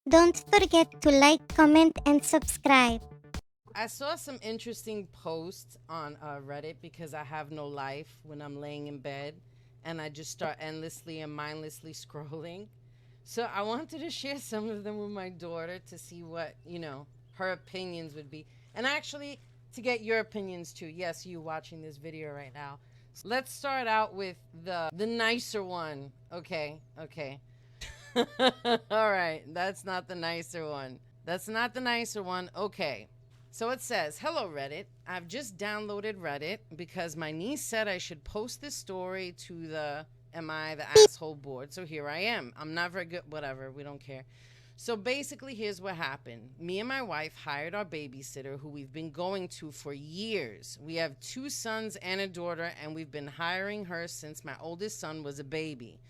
Don't forget to like, comment, and subscribe. I saw some interesting posts on Reddit because I have no life when I'm laying in bed and I just start endlessly and mindlessly scrolling. So I wanted to share some of them with my daughter to see what, her opinions would be. And actually, to get your opinions too. Yes, you watching this video right now. So let's start out with the nicer one. Okay, okay. All right, that's not the nicer one. That's not the nicer one. Okay. So it says, "Hello Reddit. I've just downloaded Reddit because my niece said I should post this story to the Am I the Asshole board. So here I am. I'm not very good. Whatever. We don't care. So basically, here's what happened. Me and my wife hired our babysitter who we've been going to for years. We have 2 sons and a daughter, and we've been hiring her since my oldest son was a baby.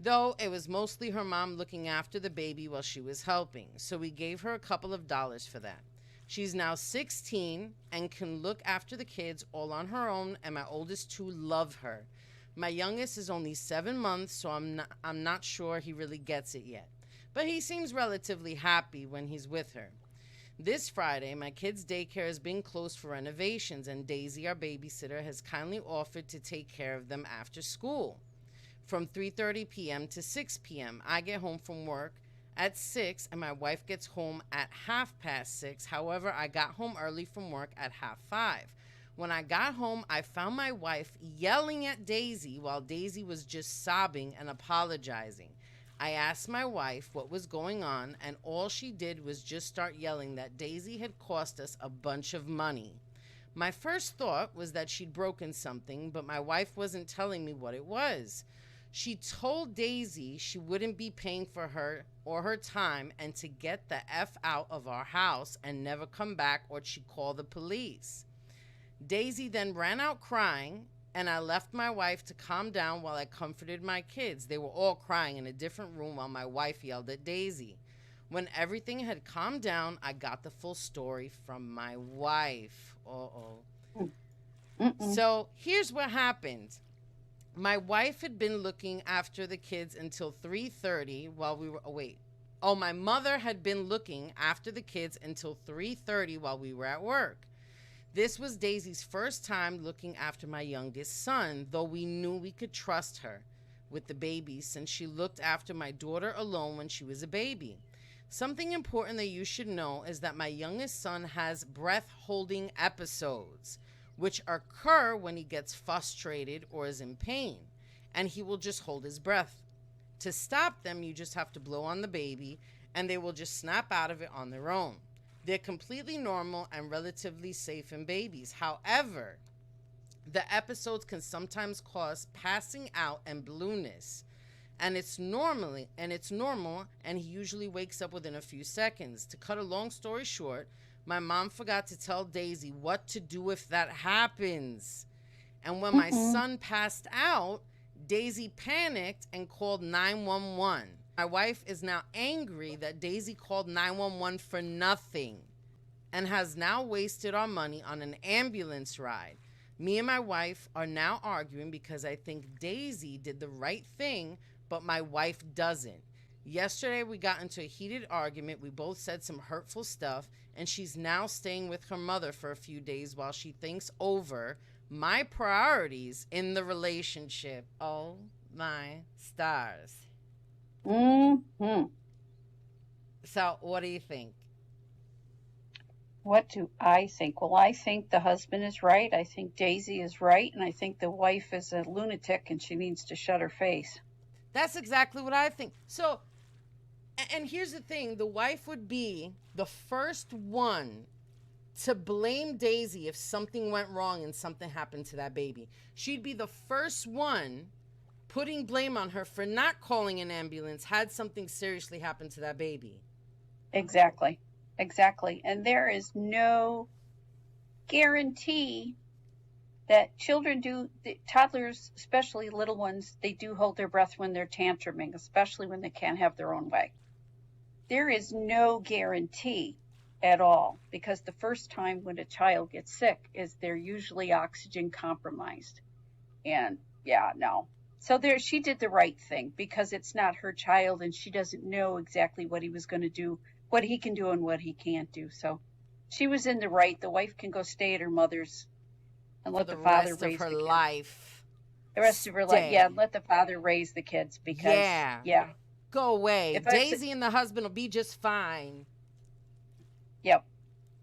Though it was mostly her mom looking after the baby while she was helping, so we gave her a couple of dollars for that. She's now 16 and can look after the kids all on her own, and my oldest 2 love her. My youngest is only 7 months, so I'm not sure he really gets it yet. But he seems relatively happy when he's with her. This Friday, my kids' daycare has been closed for renovations, and Daisy, our babysitter, has kindly offered to take care of them after school from 3:30 p.m. to 6 p.m. I get home from work at 6 and my wife gets home at 6:30. However, I got home early from work at 5:30. When I got home, I found my wife yelling at Daisy while Daisy was just sobbing and apologizing. I asked my wife what was going on, and all she did was just start yelling that Daisy had cost us a bunch of money. My first thought was that she'd broken something, but my wife wasn't telling me what it was. She told Daisy she wouldn't be paying for her or her time and to get the F out of our house and never come back or she'd call the police. Daisy then ran out crying, and I left my wife to calm down while I comforted my kids. They were all crying in a different room while my wife yelled at Daisy. When everything had calmed down, I got the full story from my wife. Uh-oh. Mm-mm. So here's what happened. My wife had been looking after the kids until 3:30 while we were wait. Oh, my mother had been looking after the kids until 3:30 while we were at work. This was Daisy's first time looking after my youngest son, though we knew we could trust her with the baby since she looked after my daughter alone when she was a baby. Something important that you should know is that my youngest son has breath holding episodes, which occur when he gets frustrated or is in pain, and he will just hold his breath. To stop them, you just have to blow on the baby, and they will just snap out of it on their own. They're completely normal and relatively safe in babies. However, the episodes can sometimes cause passing out and blueness, and it's normal, and he usually wakes up within a few seconds. To cut a long story short, my mom forgot to tell Daisy what to do if that happens. And when my Mm-mm. son passed out, Daisy panicked and called 911. My wife is now angry that Daisy called 911 for nothing and has now wasted our money on an ambulance ride. Me and my wife are now arguing because I think Daisy did the right thing, but my wife doesn't. Yesterday, we got into a heated argument. We both said some hurtful stuff, and she's now staying with her mother for a few days while she thinks over my priorities in the relationship. Oh my stars. Mm-hmm. So, what do you think? What do I think? Well, I think the husband is right. I think Daisy is right. And I think the wife is a lunatic and she needs to shut her face. That's exactly what I think. So, and here's the thing, the wife would be the first one to blame Daisy if something went wrong and something happened to that baby. She'd be the first one putting blame on her for not calling an ambulance had something seriously happened to that baby. Exactly. Exactly. And there is no guarantee that children do, toddlers, especially little ones, they do hold their breath when they're tantruming, especially when they can't have their own way. There is no guarantee at all because the first time when a child gets sick is they're usually oxygen compromised. And yeah, no. So there, she did the right thing because it's not her child and she doesn't know exactly what he was going to do, what he can do and what he can't do. So she was in the right. The wife can go stay at her mother's and For let the the father rest of raise her the kids. life. The rest of her life, yeah, Stay. let the father raise the kids because, Yeah. yeah, Go away. if it's, Daisy and the husband will be just fine. yep,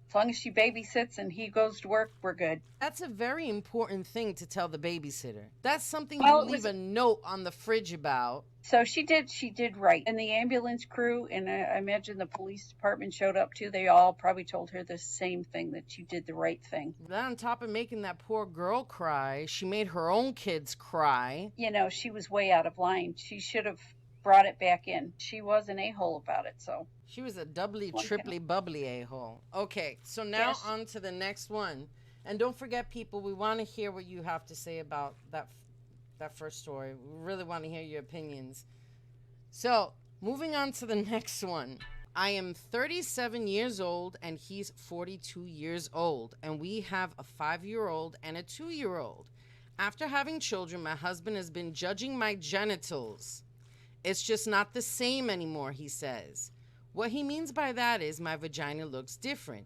as long as she babysits and he goes to work, we're good. That's a very important thing to tell the babysitter. That's something you Well, it leave was a note on the fridge about. so she did right. And the ambulance crew and I imagine the police department showed up too. They all probably told her the same thing, that you did the right thing. Then on top of making that poor girl cry, she made her own kids cry. You know, she was way out of line. She should have brought it back in. She was an a-hole about it, so. She was a doubly, One triply, bubbly a-hole. Okay, so now Yes. on to the next one. And don't forget, people, we want to hear what you have to say about that first story. We really want to hear your opinions. So, moving on to the next one. I am 37 years old and he's 42 years old. And we have a 5-year-old and a 2-year-old. After having children, my husband has been judging my genitals. It's just not the same anymore, he says. What he means by that is my vagina looks different.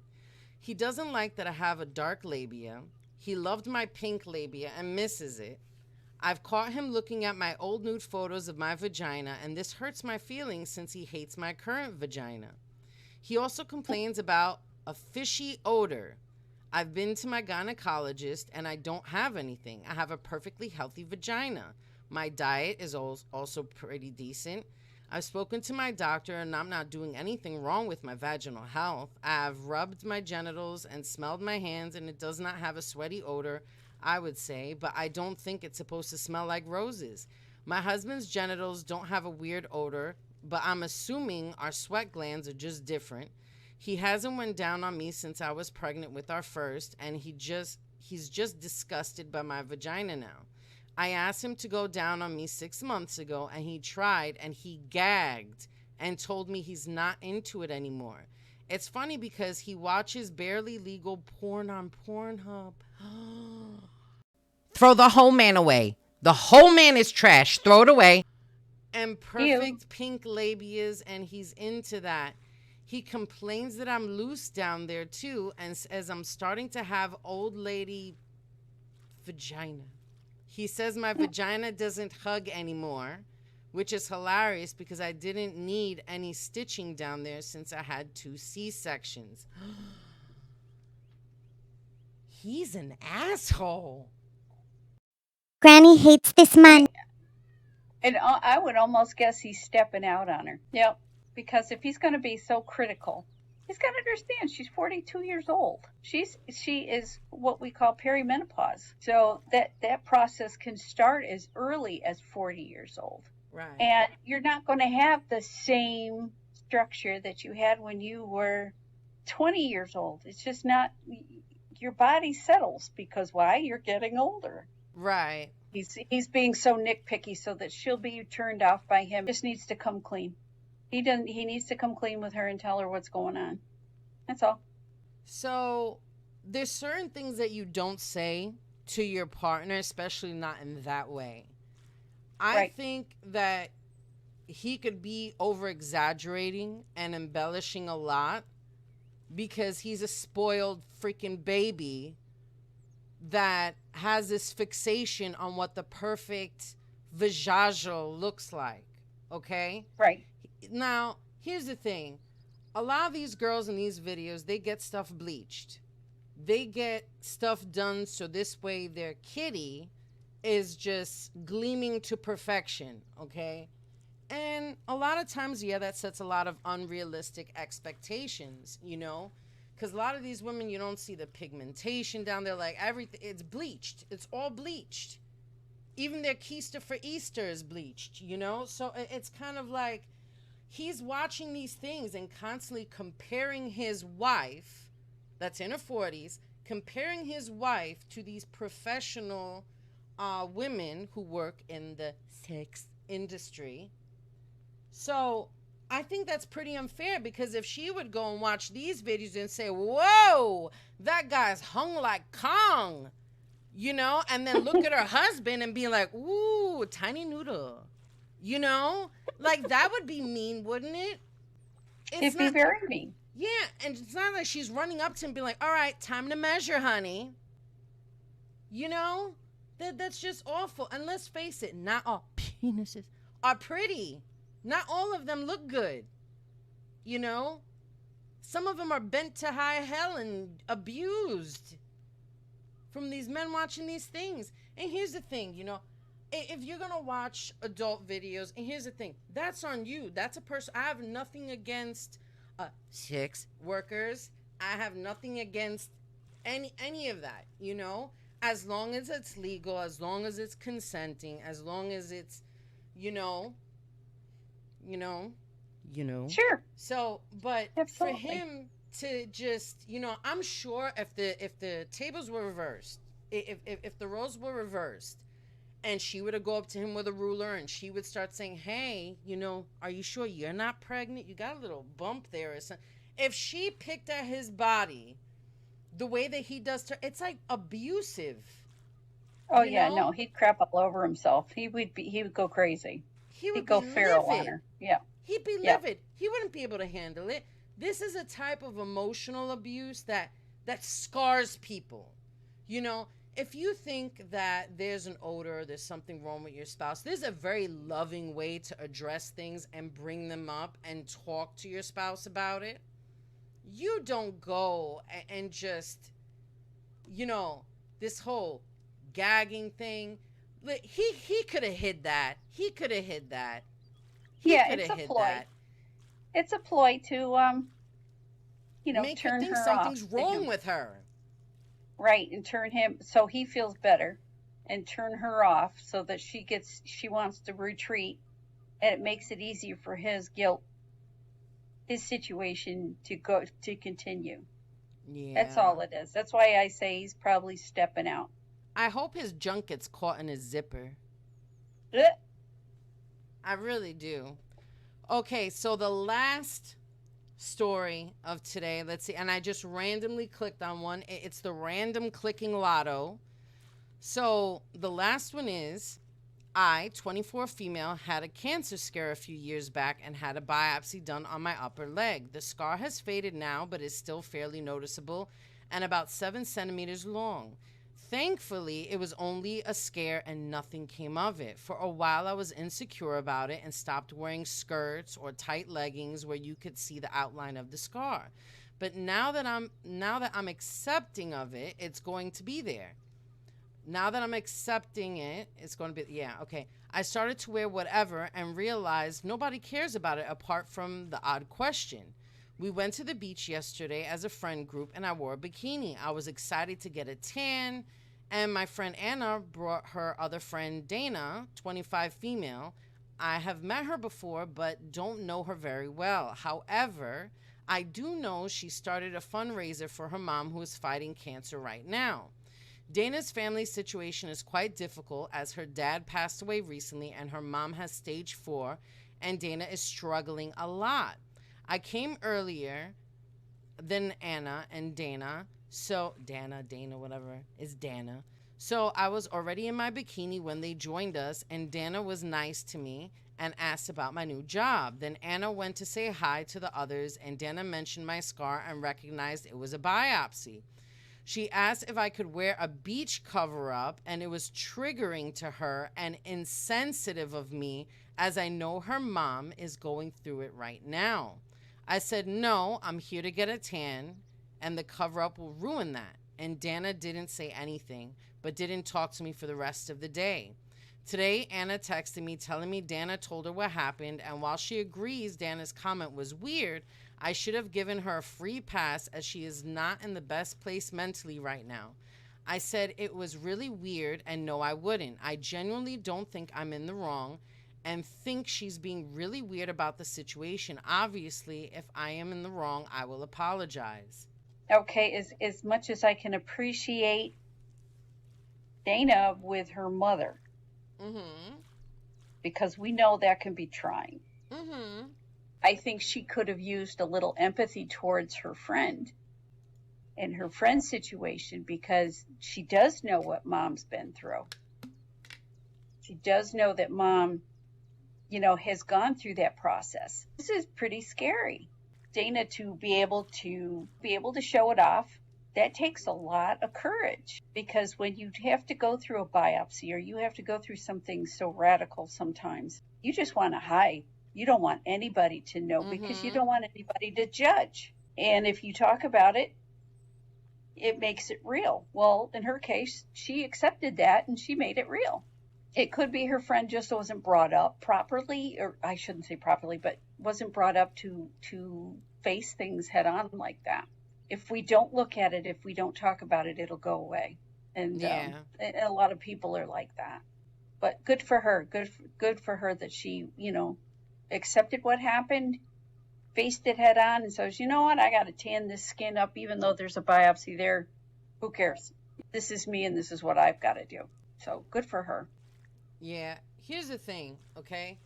He doesn't like that I have a dark labia. He loved my pink labia and misses it. I've caught him looking at my old nude photos of my vagina, and this hurts my feelings since he hates my current vagina. He also complains about a fishy odor. I've been to my gynecologist, and I don't have anything. I have a perfectly healthy vagina. My diet is also pretty decent. I've spoken to my doctor and I'm not doing anything wrong with my vaginal health. I've rubbed my genitals and smelled my hands and it does not have a sweaty odor, I would say, but I don't think it's supposed to smell like roses. My husband's genitals don't have a weird odor, but I'm assuming our sweat glands are just different. He hasn't went down on me since I was pregnant with our first, and he's just disgusted by my vagina now. I asked him to go down on me 6 months ago, and he tried, and he gagged and told me he's not into it anymore. It's funny because he watches barely legal porn on Pornhub. Throw the whole man away. The whole man is trash. Throw it away. And perfect pink labias, and he's into that. He complains that I'm loose down there too, and as I'm starting to have old lady vagina. He says my vagina doesn't hug anymore, which is hilarious because I didn't need any stitching down there since I had 2 C-sections. He's an asshole. Granny hates this man. And I would almost guess he's stepping out on her. Yep, because if he's going to be so critical, he's got to understand she's 42 years old. She is what we call perimenopause. So that process can start as early as 40 years old. Right. And you're not going to have the same structure that you had when you were 20 years old. It's just not, your body settles because why? You're getting older. Right. He's being so nitpicky so that she'll be turned off by him. Just needs to come clean. He needs to come clean with her and tell her what's going on. That's all. So there's certain things that you don't say to your partner, especially not in that way. I think that he could be over exaggerating and embellishing a lot because he's a spoiled freaking baby that has this fixation on what the perfect vagina looks like. Okay? Right. Now, here's the thing. A lot of these girls in these videos, they get stuff bleached. They get stuff done so this way their kitty is just gleaming to perfection, okay? And a lot of times, yeah, that sets a lot of unrealistic expectations, you know? Because a lot of these women, you don't see the pigmentation down there. Like, everything, it's bleached. It's all bleached. Even their keister for Easter is bleached, you know? So it's kind of like he's watching these things and constantly comparing his wife, that's in her 40s, comparing his wife to these professional women who work in the sex industry. So I think that's pretty unfair because if she would go and watch these videos and say, whoa, that guy's hung like Kong, you know, and then look at her husband and be like, ooh, tiny noodle, you know, like that would be mean, wouldn't it? It's It'd be not, very mean. yeah, and it's not like she's running up to him and being like, all right, time to measure, honey. You know, that's just awful. And let's face it, not all penises are pretty. Not all of them look good. You know, some of them are bent to high hell and abused from these men watching these things. And here's the thing, you know, if you're gonna watch adult videos, and here's the thing, that's on you. That's a person. I have nothing against sex workers. I have nothing against any of that. You know, as long as it's legal, as long as it's consenting, as long as it's, you know, you know, you know. Sure. So, but Absolutely. for him to just, you know, I'm sure if the tables were reversed, if the roles were reversed, and she would have go up to him with a ruler and she would start saying, hey, you know, are you sure you're not pregnant? You got a little bump there or something. If she picked at his body the way that he does to her, it's like abusive. Oh You yeah, know? no, he'd crap all over himself. He would go crazy. He would He'd go be feral on livid. her. Yeah. He'd be Yeah. livid. He wouldn't be able to handle it. This is a type of emotional abuse that scars people. You know, if you think that there's an odor, there's something wrong with your spouse, there's a very loving way to address things and bring them up and talk to your spouse about it. You don't go and just, you know, this whole gagging thing. He could have hid that. He could have hid that. He Yeah, could it's have a hid ploy. that. It's a ploy to you know, Make her turn think her something's off to wrong him. with her. Right, and turn him so he feels better, and turn her off so that she wants to retreat, and it makes it easier for his situation to continue. Yeah. That's all it is. That's why I say he's probably stepping out. I hope his junk gets caught in his zipper. Ugh. I really do. Okay, so the last story of today, let's see, and I just randomly clicked on one. It's the random clicking lotto. So the last one is, I, 24 female, had a cancer scare a few years back and had a biopsy done on my upper leg. The scar has faded now, but is still fairly noticeable and about 7 centimeters long. Thankfully, it was only a scare and nothing came of it. For a while, I was insecure about it and stopped wearing skirts or tight leggings where you could see the outline of the scar. But now that I'm accepting of it, it's going to be there. Now that I'm accepting it, it's going to be, yeah, okay. I started to wear whatever and realized nobody cares about it apart from the odd question. We went to the beach yesterday as a friend group and I wore a bikini. I was excited to get a tan, and my friend Anna brought her other friend Dana, 25 female. I have met her before but don't know her very well. However, I do know she started a fundraiser for her mom who is fighting cancer right now. Dana's family situation is quite difficult as her dad passed away recently and her mom has stage 4 and Dana is struggling a lot. I came earlier than Anna and Dana, so Dana, whatever, is Dana. So I was already in my bikini when they joined us and Dana was nice to me and asked about my new job. Then Anna went to say hi to the others and Dana mentioned my scar and recognized it was a biopsy. She asked if I could wear a beach cover-up, and it was triggering to her and insensitive of me as I know her mom is going through it right now. I said, no, I'm here to get a tan, and the cover-up will ruin that. And Dana didn't say anything, but didn't talk to me for the rest of the day. Today, Anna texted me telling me Dana told her what happened, and while she agrees Dana's comment was weird, I should have given her a free pass as she is not in the best place mentally right now. I said it was really weird and no, I wouldn't. I genuinely don't think I'm in the wrong and think she's being really weird about the situation. Obviously, if I am in the wrong, I will apologize. Okay, as much as I can appreciate Dana with her mother, because we know that can be trying. I think she could have used a little empathy towards her friend in her friend's situation, because she does know what mom's been through. She does know that mom, has gone through that process. This is pretty scary. Dana, to be able to show it off, that takes a lot of courage, because when you have to go through a biopsy, or you have to go through something so radical, sometimes you just want to hide. You don't want anybody to know, because you don't want anybody to judge. And if you talk about it, it makes it real. Well, in her case, she accepted that and she made it real. It could be her friend just wasn't brought up properly, or I shouldn't say properly, but wasn't brought up to face things head on like that. If we don't look at it, if we don't talk about it, it'll go away. And a lot of people are like that. But good for her. Good for her that she, accepted what happened, faced it head on, and says, you know what, I got to tan this skin up, even though there's a biopsy there. Who cares? This is me, and this is what I've got to do. So good for her. Yeah. Here's the thing, okay?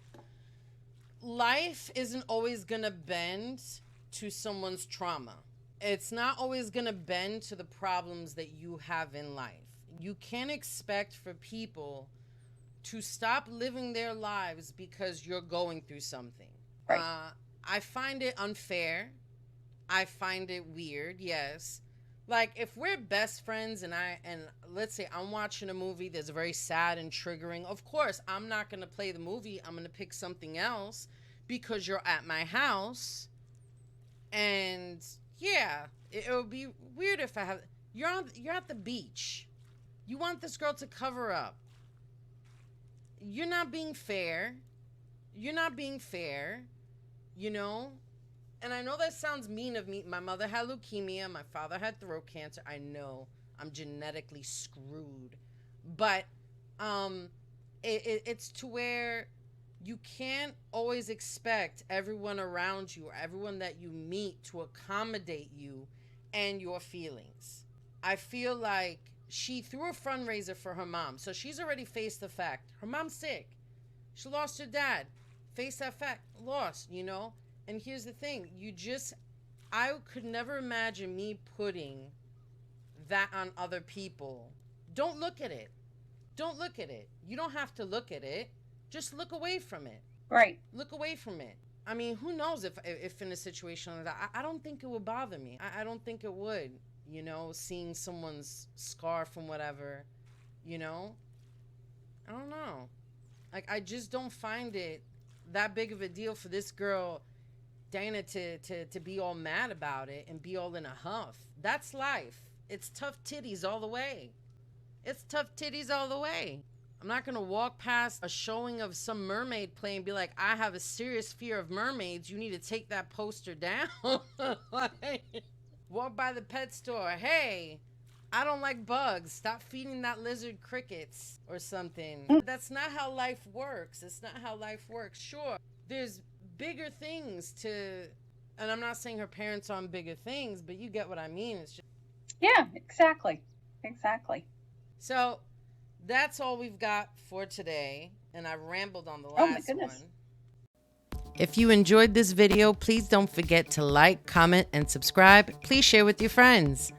Life isn't always going to bend to someone's trauma. It's not always going to bend to the problems that you have in life. You can't expect for people to stop living their lives because you're going through something. Right. I find it unfair. I find it weird, yes. Like, if we're best friends and let's say I'm watching a movie that's very sad and triggering, of course, I'm not going to play the movie. I'm going to pick something else because you're at my house. And yeah, it would be weird if you're at the beach. You want this girl to cover up. You're not being fair. And I know that sounds mean of me. My mother had leukemia. My father had throat cancer. I know I'm genetically screwed. But it's to where you can't always expect everyone around you or everyone that you meet to accommodate you and your feelings. I feel like she threw a fundraiser for her mom. So she's already faced the fact. Her mom's sick. She lost her dad. Face that fact. Lost, And here's the thing. I could never imagine me putting that on other people. Don't look at it. You don't have to look at it. Just look away from it. Right. Look away from it. I mean, who knows if in a situation like that, I don't think it would bother me. I don't think it would, seeing someone's scar from whatever, I don't know. Like, I just don't find it that big of a deal for this girl, Dana, to be all mad about it and be all in a huff. That's life. It's tough titties all the way. I'm not going to walk past a showing of some mermaid play and be like, I have a serious fear of mermaids. You need to take that poster down. Walk by the pet store. Hey, I don't like bugs. Stop feeding that lizard crickets or something. That's not how life works. Sure, there's bigger things and I'm not saying her parents are on bigger things, but you get what I mean. It's just... Yeah, exactly. So that's all we've got for today. And I rambled on the last one. If you enjoyed this video, please don't forget to like, comment, and subscribe. Please share with your friends.